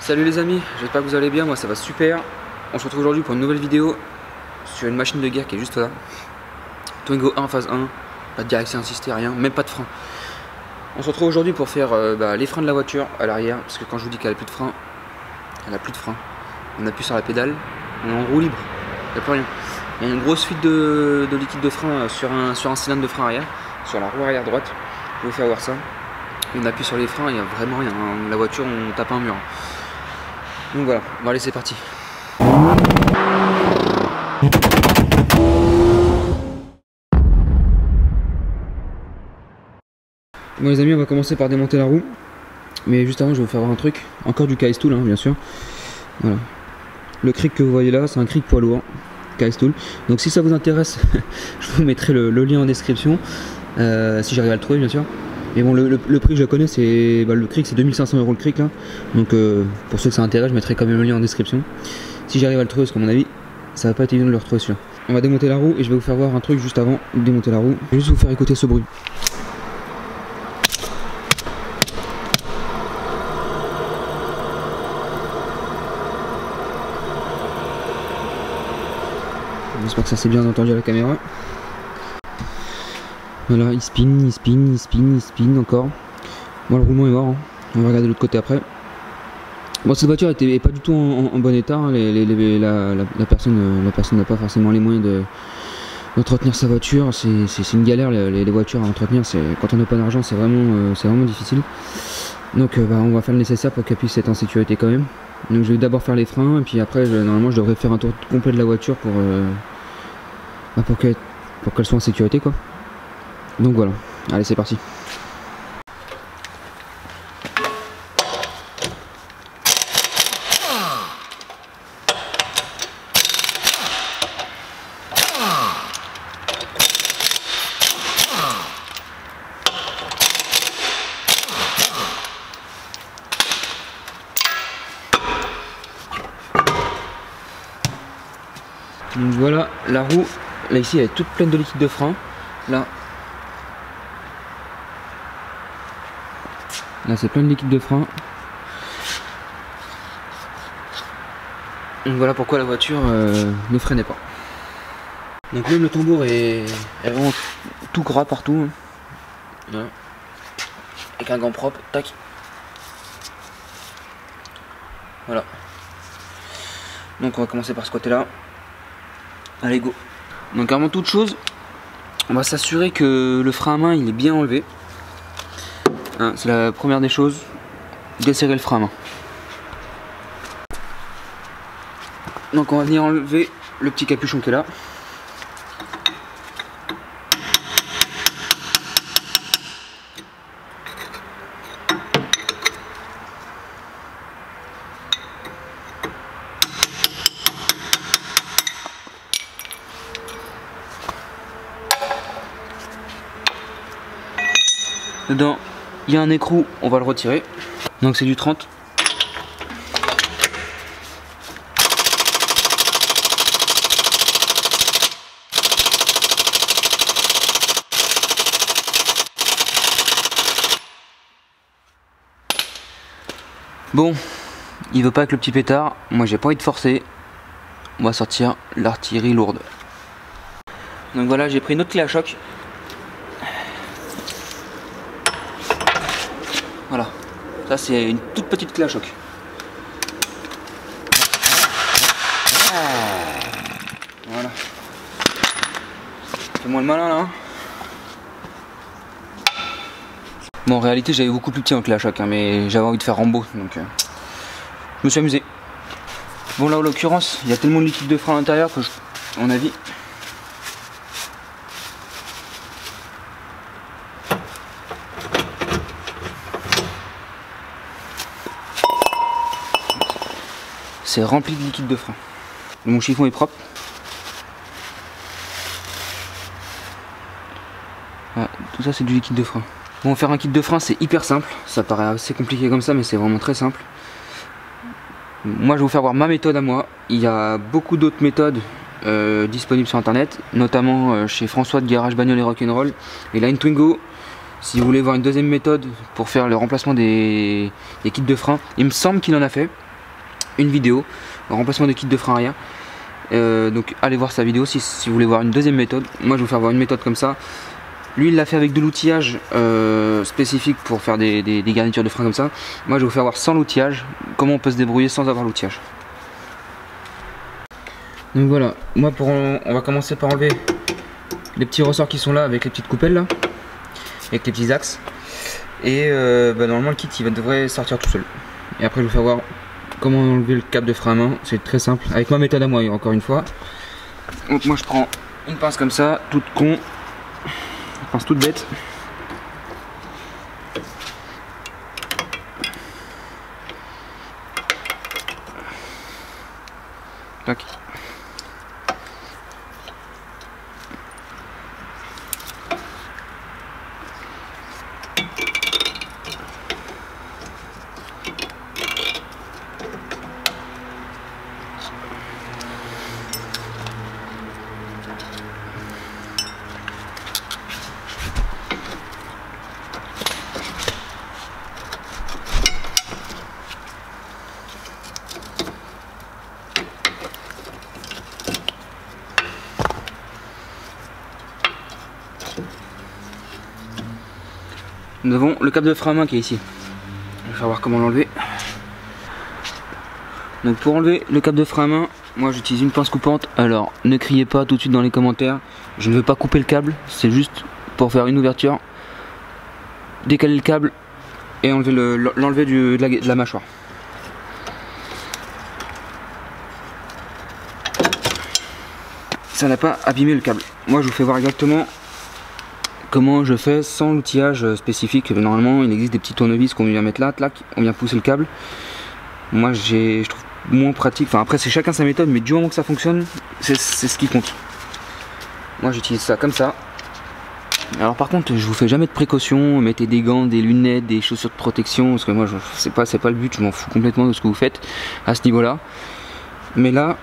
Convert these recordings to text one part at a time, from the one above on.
Salut les amis, j'espère que vous allez bien, moi ça va super. On se retrouve aujourd'hui pour une nouvelle vidéo sur une machine de guerre qui est juste là. Twingo 1 phase 1, pas de direction assistée, rien, même pas de frein. On se retrouve aujourd'hui pour faire les freins de la voiture à l'arrière, parce que quand je vous dis qu'elle a plus de frein, elle a plus de frein. On appuie sur la pédale, on est en roue libre, il n'y a plus rien. Il y a une grosse fuite de liquide de frein sur un cylindre de frein arrière, sur la roue arrière droite. Je vais vous faire voir ça. On appuie sur les freins, il n'y a vraiment rien. La voiture, on tape un mur. Donc voilà, bon allez c'est parti. Bon les amis, on va commencer par démonter la roue. Mais juste avant je vais vous faire voir un truc. Encore du KS Tool hein, bien sûr. Voilà. Le cric que vous voyez là, c'est un cric poids lourd. KS Tool. Donc si ça vous intéresse, je vous mettrai le lien en description. Si j'arrive à le trouver bien sûr. Mais bon le prix je connais, c'est le cric c'est 2500 € le cric là. Donc pour ceux que ça intéresse, je mettrai quand même le lien en description. Si j'arrive à le trouver, parce qu'à mon avis ça va pas être évident de le retrouver celui-là. On va démonter la roue et je vais vous faire voir un truc juste avant de démonter la roue. Je vais juste vous faire écouter ce bruit. J'espère que ça s'est bien entendu à la caméra. Voilà, il spin encore. Bon, le roulement est mort, hein. On va regarder l'autre côté après. Bon, cette voiture est pas du tout en bon état, hein. La personne n'a pas forcément les moyens d'entretenir sa voiture. C'est une galère les voitures à entretenir. Quand on n'a pas d'argent, c'est vraiment difficile. Donc on va faire le nécessaire pour qu'elle puisse être en sécurité quand même. Donc je vais d'abord faire les freins et puis après normalement je devrais faire un tour complet de la voiture pour qu'elle soit en sécurité quoi. Donc voilà, allez c'est parti. Donc voilà, la roue, là ici elle est toute pleine de liquide de frein. Là c'est plein de liquide de frein. Donc voilà pourquoi la voiture ne freinait pas. Donc même le tambour est vraiment tout gras partout. Voilà. Avec un gant propre, tac. Voilà. Donc on va commencer par ce côté là. Allez go. Donc avant toute chose, on va s'assurer que le frein à main il est bien enlevé. Hein, c'est la première des choses, desserrer le frein à main. Donc on va venir enlever le petit capuchon qui est là. Dedans, il y a un écrou, on va le retirer. Donc c'est du 30. Bon, il veut pas avec le petit pétard. Moi j'ai pas envie de forcer. On va sortir l'artillerie lourde. Donc voilà, j'ai pris une autre clé à choc. Voilà, ça c'est une toute petite clé à choc. Voilà. Fais-moi le malin là. Hein. Bon en réalité j'avais beaucoup plus petit en clé à choc, hein, mais j'avais envie de faire Rambo, donc je me suis amusé. Bon là en l'occurrence, il y a tellement de liquide de frein à l'intérieur que à mon avis... C'est rempli de liquide de frein. Mon chiffon est propre. Voilà, tout ça c'est du liquide de frein. Bon, faire un kit de frein c'est hyper simple. Ça paraît assez compliqué comme ça mais c'est vraiment très simple. Moi je vais vous faire voir ma méthode à moi. Il y a beaucoup d'autres méthodes disponibles sur internet, notamment chez François de Garage Bagnole et Rock'n'Roll et Line Twingo. Si vous voulez voir une deuxième méthode pour faire le remplacement des kits de frein, il me semble qu'il en a fait. une vidéo, remplacement de kit de frein arrière. Donc allez voir sa vidéo si vous voulez voir une deuxième méthode. Moi je vais vous faire voir une méthode comme ça. Lui il l'a fait avec de l'outillage spécifique pour faire des garnitures de frein comme ça. Moi je vais vous faire voir sans l'outillage, comment on peut se débrouiller sans avoir l'outillage. Donc voilà, moi on va commencer par enlever les petits ressorts qui sont là avec les petites coupelles là, avec les petits axes. Et normalement le kit il devrait sortir tout seul. Et après je vais vous faire voir comment enlever le câble de frein à main. C'est très simple, avec ma méthode à moi encore une fois. Donc moi je prends une pince comme ça, toute con, une pince toute bête. Tac. Nous avons le câble de frein à main qui est ici. Je vais voir comment l'enlever. Donc pour enlever le câble de frein à main, moi j'utilise une pince coupante. Alors ne criez pas tout de suite dans les commentaires. Je ne veux pas couper le câble, c'est juste pour faire une ouverture, décaler le câble et enlever l'enlever de la mâchoire. Ça n'a pas abîmé le câble. Moi je vous fais voir exactement comment je fais sans l'outillage spécifique. Normalement il existe des petits tournevis qu'on vient mettre là, clac, on vient pousser le câble. Moi je trouve moins pratique, enfin après c'est chacun sa méthode, mais du moment que ça fonctionne, c'est ce qui compte. Moi j'utilise ça comme ça. Alors par contre je vous fais jamais de précautions, mettez des gants, des lunettes, des chaussures de protection, parce que moi c'est pas le but, je m'en fous complètement de ce que vous faites à ce niveau là. Mais là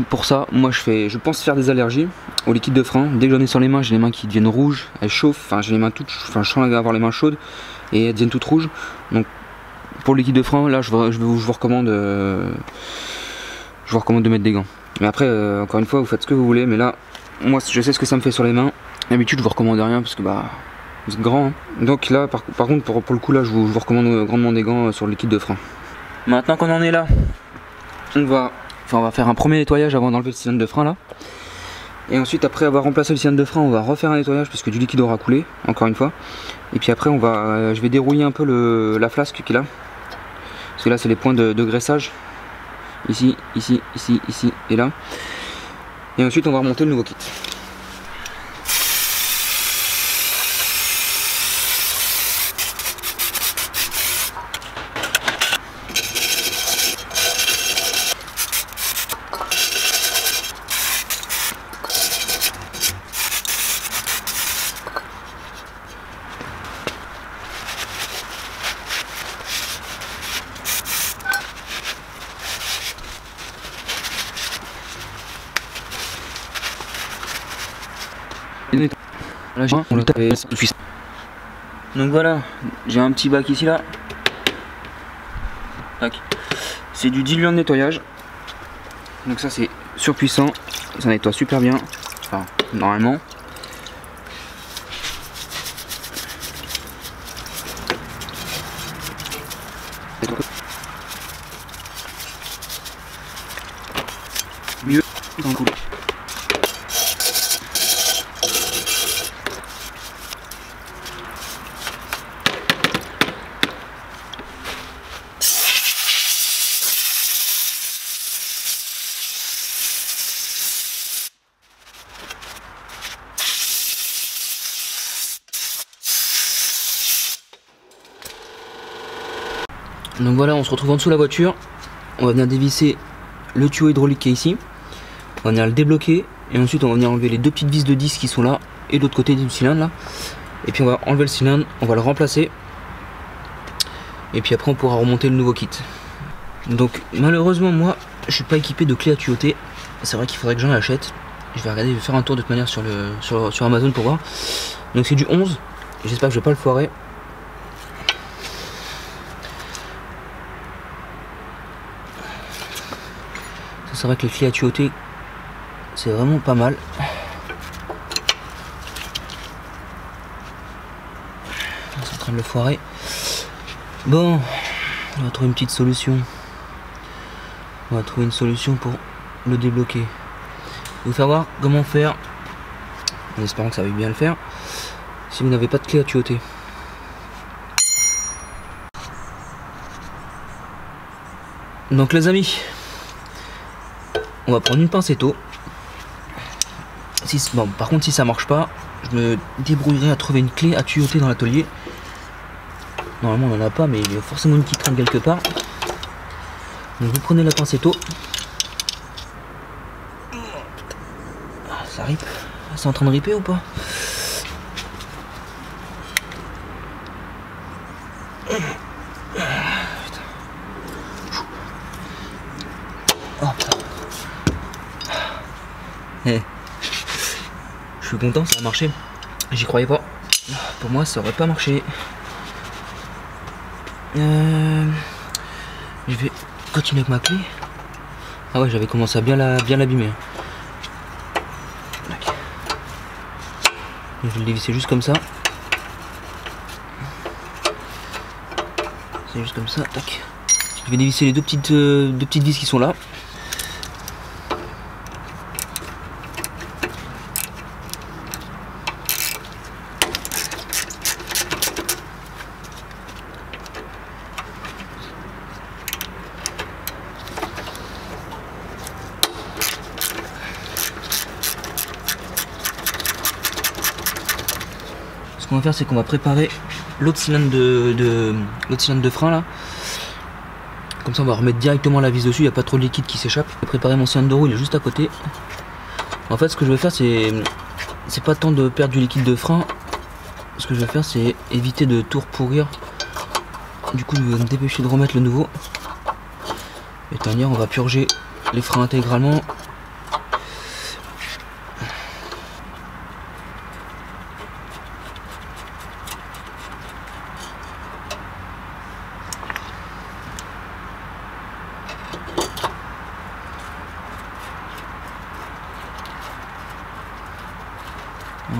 pour ça, moi je pense faire des allergies au liquide de frein. Dès que j'en ai sur les mains, j'ai les mains qui deviennent rouges, elles chauffent, enfin j'ai les mains toutes, enfin je sens avoir les mains chaudes et elles deviennent toutes rouges. Donc pour le liquide de frein, là je vous recommande de mettre des gants. Mais après encore une fois vous faites ce que vous voulez, mais là moi je sais ce que ça me fait sur les mains. D'habitude je vous recommande rien parce que bah vous êtes grand hein. Donc là par contre pour le coup là je vous recommande grandement des gants sur le liquide de frein. Maintenant qu'on en est là, on va faire un premier nettoyage avant d'enlever le cylindre de frein là. Et ensuite après avoir remplacé le cylindre de frein, on va refaire un nettoyage parce que du liquide aura coulé, encore une fois. Et puis après je vais dérouiller un peu la flasque qui est là. Parce que là c'est les points de graissage. Ici, ici, ici, ici et là. Et ensuite on va remonter le nouveau kit. Là, on le tape. Donc voilà, j'ai un petit bac ici là. C'est du diluant de nettoyage. Donc ça c'est surpuissant, ça nettoie super bien. Enfin, normalement. Mieux dans le couler. Donc voilà, on se retrouve en dessous de la voiture. On va venir dévisser le tuyau hydraulique qui est ici. On va venir le débloquer. Et ensuite on va venir enlever les deux petites vis de 10 qui sont là. Et de l'autre côté du cylindre là. Et puis on va enlever le cylindre, on va le remplacer. Et puis après on pourra remonter le nouveau kit. Donc malheureusement moi je suis pas équipé de clé à tuyauter. C'est vrai qu'il faudrait que j'en achète. Je vais regarder, je vais faire un tour de toute manière sur Amazon pour voir. Donc c'est du 11. J'espère que je vais pas le foirer. C'est vrai que les clés à tuyauter, c'est vraiment pas mal. C'est en train de le foirer. Bon, on va trouver une petite solution. On va trouver une solution pour le débloquer. Il faut savoir comment faire, en espérant que ça va bien le faire, si vous n'avez pas de clé à tuyauter. Donc les amis, on va prendre une pincetto. Bon, par contre si ça marche pas, je me débrouillerai à trouver une clé à tuyauter dans l'atelier. Normalement on n'en a pas, mais il y a forcément une qui traîne quelque part. Donc vous prenez la pincetto. Ah, ça rip. C'est en train de ripper ou pas? Oh putain. Hey. Je suis content, ça a marché. J'y croyais pas. Pour moi ça aurait pas marché. Je vais continuer avec ma clé. Ah ouais, j'avais commencé à bien l'abîmer. Je vais le dévisser juste comme ça. C'est juste comme ça, tac. Je vais dévisser les deux petites vis qui sont là. Ce qu'on va faire, c'est qu'on va préparer l'autre cylindre de frein là. Comme ça on va remettre directement la vis dessus, il n'y a pas trop de liquide qui s'échappe. Je vais préparer mon cylindre de roue, il est juste à côté. En fait ce que je vais faire c'est pas tant de perdre du liquide de frein. Ce que je vais faire c'est éviter de tout pourrir. Du coup je vais me dépêcher de remettre le nouveau. Et tanière, on va purger les freins intégralement.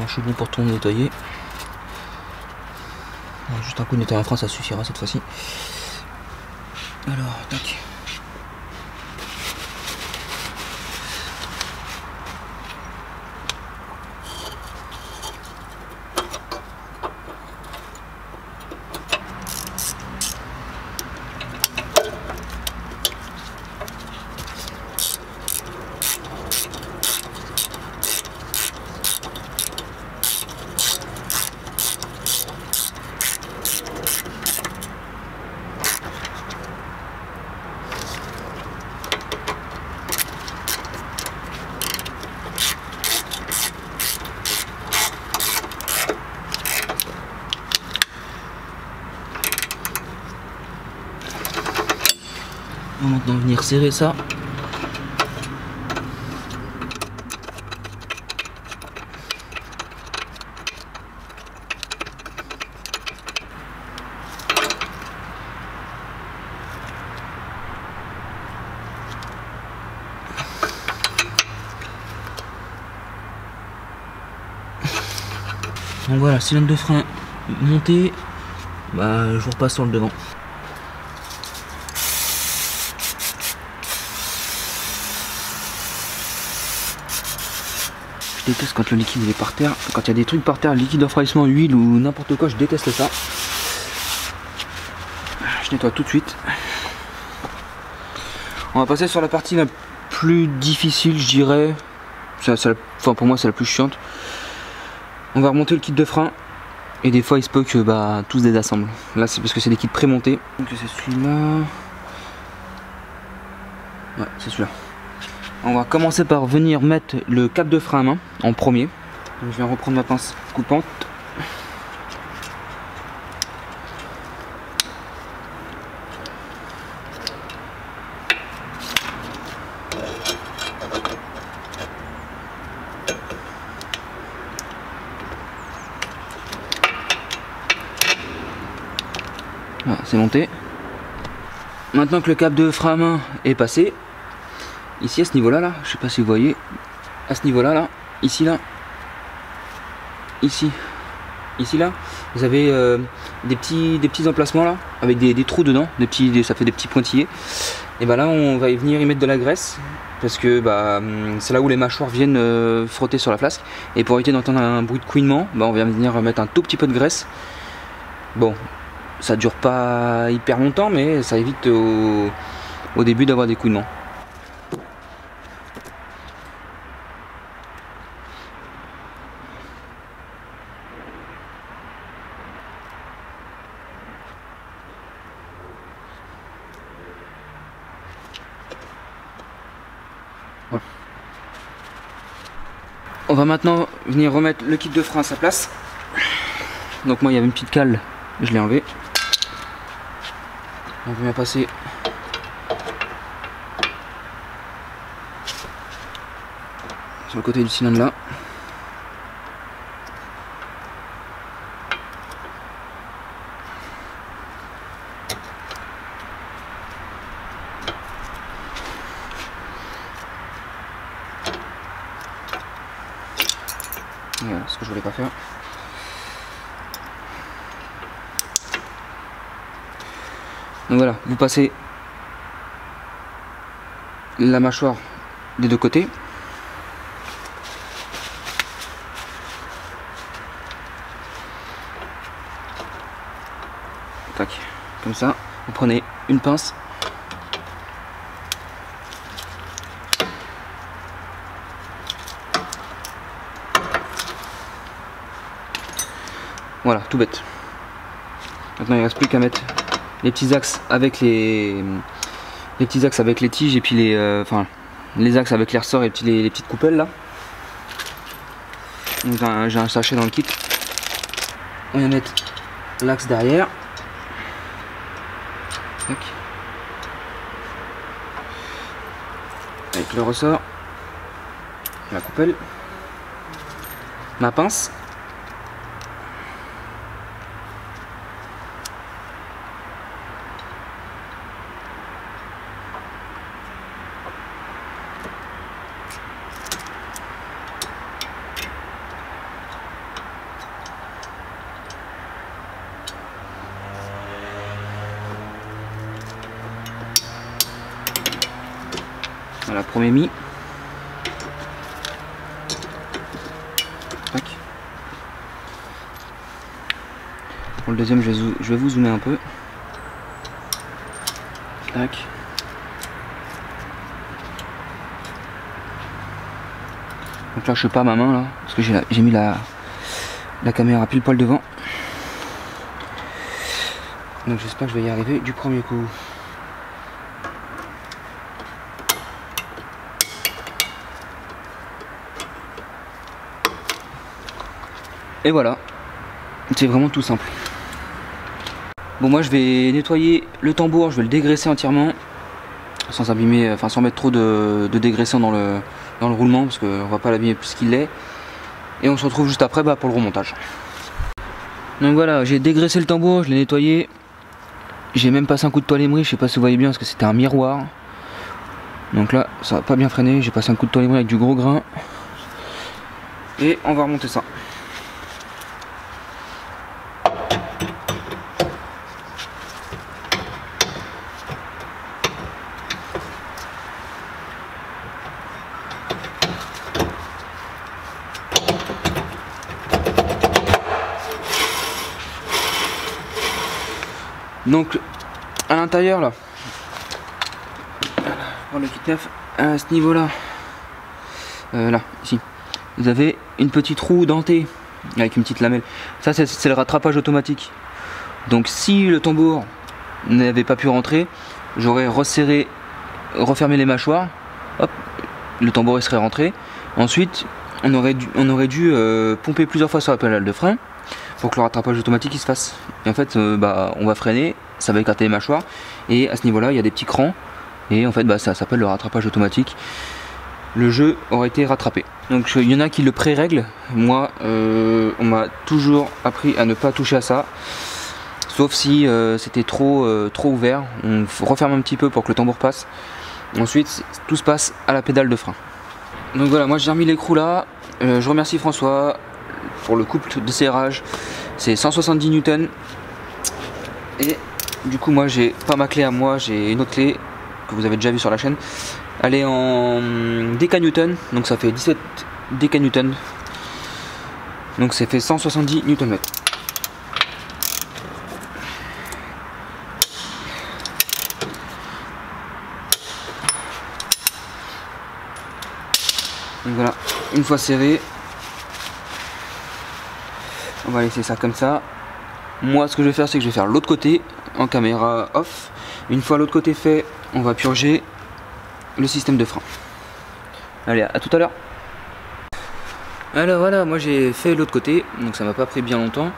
Je suis bon pour tout nettoyer. Juste un coup de nettoyer un frein, ça suffira cette fois-ci. Alors, tac. On va maintenant venir serrer ça. Donc voilà, cylindre de frein monté, bah, je vous repasse sur le devant. Je déteste quand le liquide il est par terre, quand il y a des trucs par terre, liquide de refroidissement, huile ou n'importe quoi, je déteste ça. Je nettoie tout de suite. On va passer sur la partie la plus difficile, je dirais. Enfin, pour moi c'est la plus chiante. On va remonter le kit de frein. Et des fois il se peut que bah, tout se désassemble. Là c'est parce que c'est des kits prémontés. Donc c'est celui-là. Ouais, c'est celui-là. On va commencer par venir mettre le cap de frein à main en premier. Donc, je vais reprendre ma pince coupante. Voilà, c'est monté. Maintenant que le cap de frein à main est passé, ici à ce niveau là, je sais pas si vous voyez, à ce niveau là, ici là, ici là, vous avez des petits emplacements là, avec des trous dedans, ça fait des petits pointillés. Et bah là on va y venir y mettre de la graisse, parce que bah, c'est là où les mâchoires viennent frotter sur la flasque. Et pour éviter d'entendre un bruit de couinement, bah, on va venir mettre un tout petit peu de graisse. Bon, ça dure pas hyper longtemps, mais ça évite au début d'avoir des couinements. On va maintenant venir remettre le kit de frein à sa place. Donc moi il y avait une petite cale, je l'ai enlevé. On vient passer sur le côté du cylindre là. Voilà ce que je voulais pas faire. Donc voilà, vous passez la mâchoire des deux côtés. Tac, comme ça, vous prenez une pince. Voilà, tout bête. Maintenant il ne reste plus qu'à mettre les petits axes avec les tiges et puis les axes avec les ressorts et puis les petites coupelles là. Donc j'ai un sachet dans le kit. On va mettre l'axe derrière. Tac. Avec le ressort, la coupelle, ma pince. Voilà, premier mis. Tac. Pour le deuxième, je vais vous zoomer un peu. Tac. Donc là, je sais pas ma main là, parce que j'ai mis la caméra pile poil devant. Donc j'espère que je vais y arriver du premier coup. Et voilà, c'est vraiment tout simple. Bon, moi je vais nettoyer le tambour, je vais le dégraisser entièrement, sans abîmer, enfin sans mettre trop de dégraissant dans le roulement, parce qu'on va pas l'abîmer plus qu'il l'est. Et on se retrouve juste après pour le remontage. Donc voilà, j'ai dégraissé le tambour, je l'ai nettoyé. J'ai même passé un coup de toile émery, je sais pas si vous voyez bien, parce que c'était un miroir. Donc là, ça va pas bien freiner, j'ai passé un coup de toile émery avec du gros grain. Et on va remonter ça. Donc à l'intérieur là, pour le kit neuf, à ce niveau là, là, ici, vous avez une petite roue dentée avec une petite lamelle. Ça c'est le rattrapage automatique. Donc si le tambour n'avait pas pu rentrer, j'aurais resserré, refermé les mâchoires, hop, le tambour serait rentré. Ensuite on aurait dû pomper plusieurs fois sur la pédale de frein pour que le rattrapage automatique il se fasse. Et en fait on va freiner, ça va écarter les mâchoires, et à ce niveau là il y a des petits crans, et en fait ça s'appelle le rattrapage automatique. Le jeu aurait été rattrapé. Donc il y en a qui le pré-règlent. Moi on m'a toujours appris à ne pas toucher à ça, sauf si c'était trop ouvert. On referme un petit peu pour que le tambour passe, Ensuite, tout se passe à la pédale de frein. Donc voilà, moi j'ai remis l'écrou là. Je remercie François pour le couple de serrage. C'est 170 Newton. Et du coup, moi j'ai pas ma clé à moi, j'ai une autre clé que vous avez déjà vu sur la chaîne. Elle est en DK Newton, donc ça fait 17 DK Newton. Donc ça fait 170 Nm. Donc voilà, une fois serré, on va laisser ça comme ça. Moi ce que je vais faire, c'est que je vais faire l'autre côté en caméra off. Une fois l'autre côté fait, on va purger le système de frein. Allez, à tout à l'heure. Alors voilà, moi j'ai fait l'autre côté, donc ça m'a pas pris bien longtemps.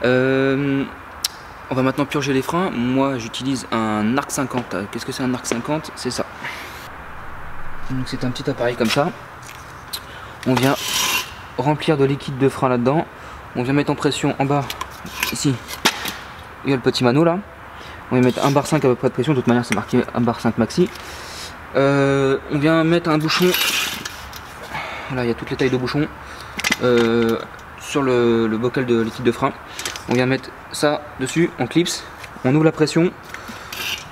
On va maintenant purger les freins. Moi j'utilise un Arc 50. Qu'est-ce que c'est un Arc 50? C'est ça. Donc c'est un petit appareil comme ça. On vient remplir de liquide de frein là-dedans. On vient mettre en pression en bas, ici. Il y a le petit mano là. On va mettre 1 bar 5 à peu près de pression. De toute manière c'est marqué 1 bar 5 maxi. On vient mettre un bouchon. Voilà, il y a toutes les tailles de bouchons sur le bocal de liquide de frein. On vient mettre ça dessus, on clipse, on ouvre la pression,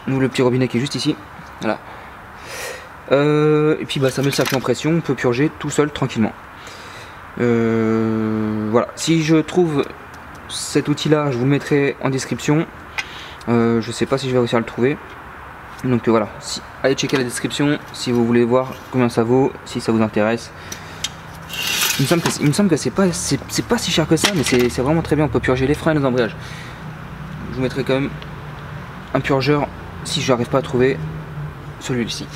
on ouvre le petit robinet qui est juste ici. Voilà. Et puis bah, ça met le circuit en pression, on peut purger tout seul tranquillement. Voilà, si je trouve cet outil là, je vous le mettrai en description. Je sais pas si je vais réussir à le trouver. Donc voilà, allez checker la description si vous voulez voir combien ça vaut, si ça vous intéresse. Il me semble que c'est pas si cher que ça, mais c'est vraiment très bien. On peut purger les freins et les embrayages. Je vous mettrai quand même un purgeur si je n'arrive pas à trouver celui-ci.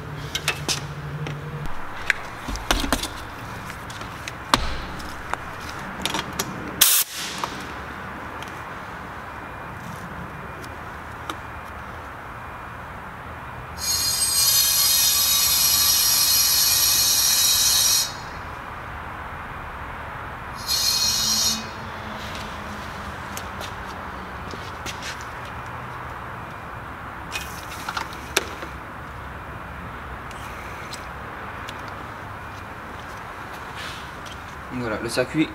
Voilà, le circuit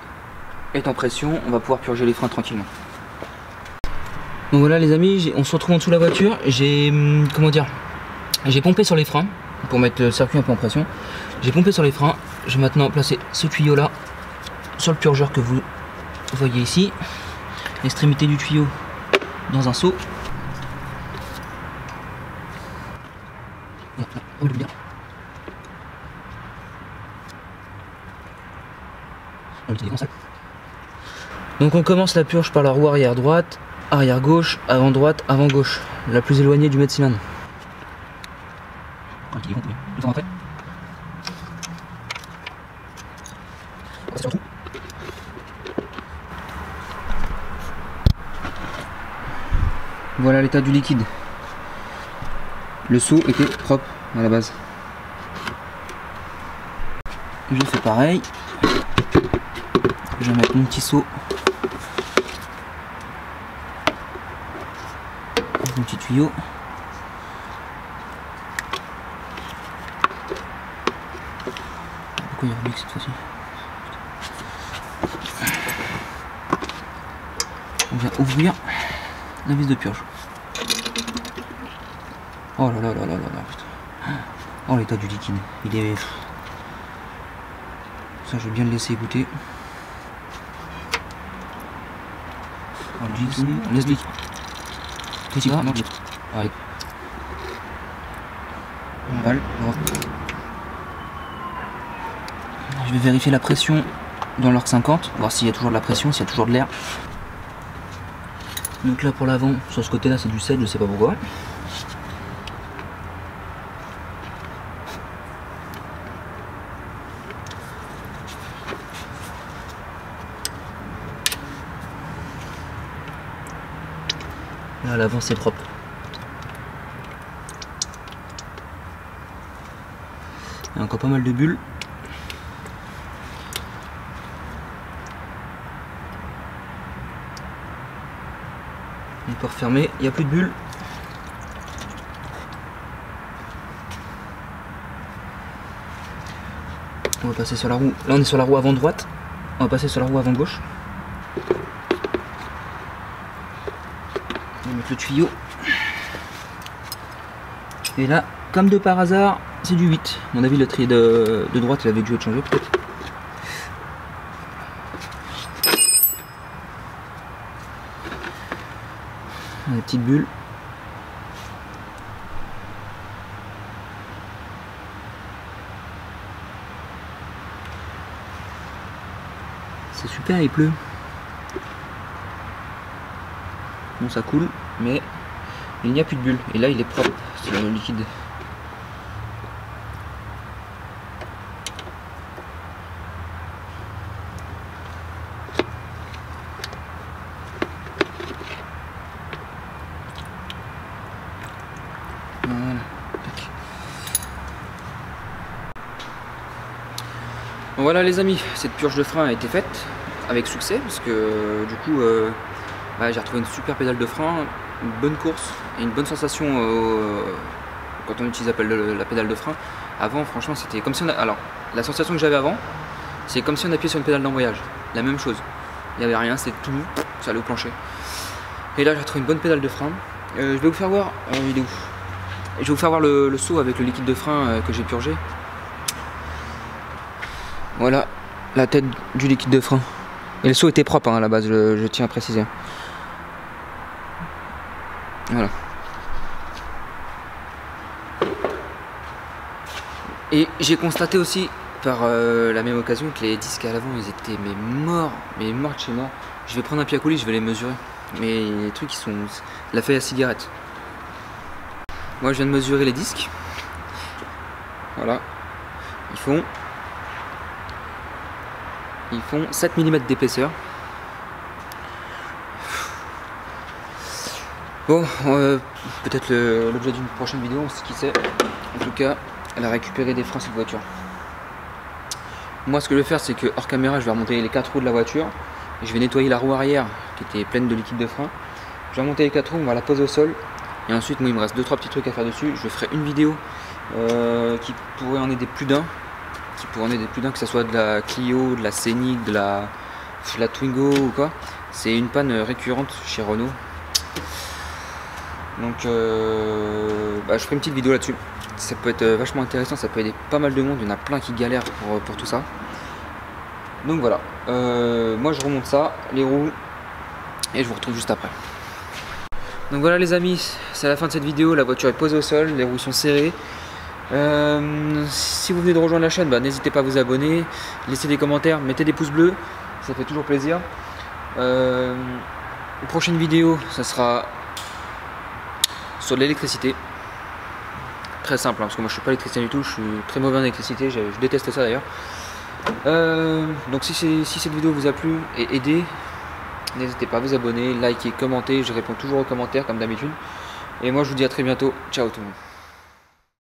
est en pression, on va pouvoir purger les freins tranquillement. Donc voilà les amis, on se retrouve en dessous de la voiture. J'ai pompé sur les freins pour mettre le circuit un peu en pression. J'ai pompé sur les freins. Je vais maintenant placer ce tuyau là sur le purgeur que vous voyez ici. L'extrémité du tuyau dans un seau. Donc on commence la purge par la roue arrière droite, arrière gauche, avant droite, avant gauche, la plus éloignée du Metziman. Voilà l'état du liquide. Le seau était propre à la base. Je fais pareil. Je vais mettre mon petit seau. Mon petit tuyau. Pourquoi il y a un cette fois-ci? On vient ouvrir la vis de purge. Oh là là là là là là, putain. Oh l'état du liquide. Il est... Ça je vais bien le laisser goûter. Laisse-le. Petit gras, non, allez. Je vais vérifier la pression dans l'Arc 50, voir s'il y a toujours de la pression, s'il y a toujours de l'air. Donc là pour l'avant, sur ce côté là c'est du 7, je sais pas pourquoi. Là à l'avant c'est propre. Il y a encore pas mal de bulles. On peut refermer, il n'y a plus de bulles. On va passer sur la roue. Là on est sur la roue avant droite. On va passer sur la roue avant gauche. On va mettre le tuyau. Et là, comme de par hasard, c'est du 8. À mon avis, le trier de droite, il avait dû être changé peut-être. Des petites bulles. C'est super, il pleut. Bon, ça coule, mais il n'y a plus de bulles. Et là, il est propre, c'est le liquide. Voilà. Voilà les amis, cette purge de frein a été faite avec succès parce que du coup j'ai retrouvé une super pédale de frein, une bonne course et une bonne sensation quand on utilise la pédale de frein. Avant franchement c'était comme si on a... Alors la sensation que j'avais avant c'est comme si on appuyait sur une pédale d'embrayage, la même chose. Il n'y avait rien, c'était tout, ça allait au plancher. Et là j'ai retrouvé une bonne pédale de frein. Je vais vous faire voir, il est où? Je vais vous faire voir le seau avec le liquide de frein que j'ai purgé. Voilà la tête du liquide de frein. Et le seau était propre hein, à la base, je tiens à préciser. Voilà. Et j'ai constaté aussi par la même occasion que les disques à l'avant ils étaient morts de chez moi. Je vais prendre un pied à coulis, je vais les mesurer. Mais les trucs ils sont la feuille à cigarette. Moi je viens de mesurer les disques. Voilà. Ils font 7 mm d'épaisseur. Bon, peut-être l'objet d'une prochaine vidéo, on sait qui c'est. En tout cas, elle a récupéré des freins cette voiture. Moi, ce que je vais faire, c'est que hors caméra, je vais remonter les 4 roues de la voiture. Et je vais nettoyer la roue arrière qui était pleine de liquide de frein. Je vais remonter les 4 roues, on va la poser au sol. Et ensuite, moi, il me reste 2-3 petits trucs à faire dessus. Je ferai une vidéo qui pourrait en aider plus d'un. Que ce soit de la Clio, de la Scénic, de la Twingo ou quoi. C'est une panne récurrente chez Renault. Donc je ferai une petite vidéo là-dessus. Ça peut être vachement intéressant, ça peut aider pas mal de monde. Il y en a plein qui galèrent pour tout ça. Donc voilà, moi je remonte ça, les roues, et je vous retrouve juste après. Donc voilà les amis, c'est la fin de cette vidéo. La voiture est posée au sol, les roues sont serrées. Si vous venez de rejoindre la chaîne, n'hésitez pas à vous abonner, laissez des commentaires, mettez des pouces bleus, ça fait toujours plaisir. Prochaine vidéo, ça sera sur de l'électricité. Très simple, parce que moi je suis pas électricien du tout, je suis très mauvais en électricité, je déteste ça d'ailleurs. Donc si cette vidéo vous a plu et aidé, n'hésitez pas à vous abonner, liker, commenter, je réponds toujours aux commentaires comme d'habitude. Et moi je vous dis à très bientôt, ciao tout le monde.